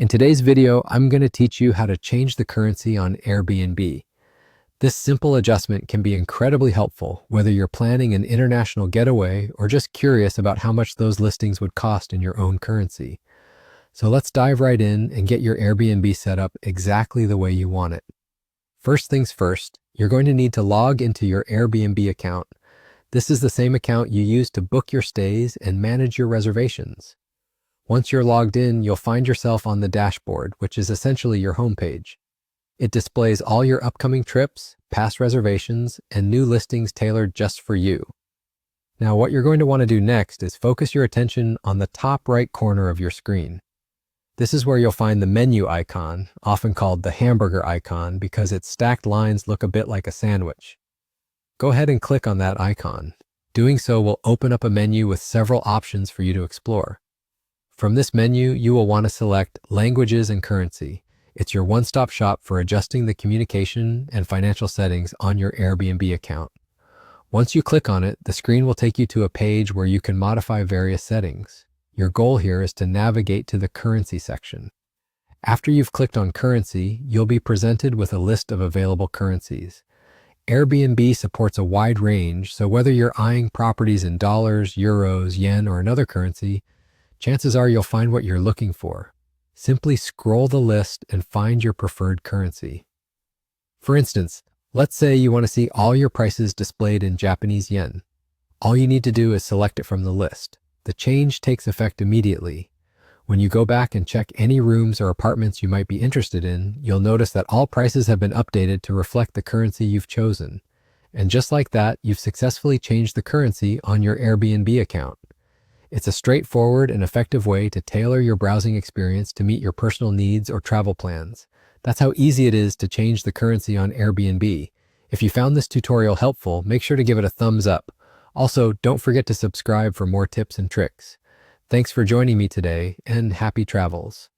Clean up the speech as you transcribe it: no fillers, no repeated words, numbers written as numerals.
In today's video, I'm going to teach you how to change the currency on Airbnb. This simple adjustment can be incredibly helpful, whether you're planning an international getaway or just curious about how much those listings would cost in your own currency. So let's dive right in and get your Airbnb set up exactly the way you want it. First things first, you're going to need to log into your Airbnb account. This is the same account you use to book your stays and manage your reservations. Once you're logged in, you'll find yourself on the dashboard, which is essentially your homepage. It displays all your upcoming trips, past reservations, and new listings tailored just for you. Now, what you're going to want to do next is focus your attention on the top right corner of your screen. This is where you'll find the menu icon, often called the hamburger icon because its stacked lines look a bit like a sandwich. Go ahead and click on that icon. Doing so will open up a menu with several options for you to explore. From this menu, you will want to select Languages and Currency. It's your one-stop shop for adjusting the communication and financial settings on your Airbnb account. Once you click on it, the screen will take you to a page where you can modify various settings. Your goal here is to navigate to the Currency section. After you've clicked on Currency, you'll be presented with a list of available currencies. Airbnb supports a wide range, so whether you're eyeing properties in dollars, euros, yen, or another currency, chances are you'll find what you're looking for. Simply scroll the list and find your preferred currency. For instance, let's say you want to see all your prices displayed in Japanese yen. All you need to do is select it from the list. The change takes effect immediately. When you go back and check any rooms or apartments you might be interested in, you'll notice that all prices have been updated to reflect the currency you've chosen. And just like that, you've successfully changed the currency on your Airbnb account. It's a straightforward and effective way to tailor your browsing experience to meet your personal needs or travel plans. That's how easy it is to change the currency on Airbnb. If you found this tutorial helpful, make sure to give it a thumbs up. Also, don't forget to subscribe for more tips and tricks. Thanks for joining me today, and happy travels.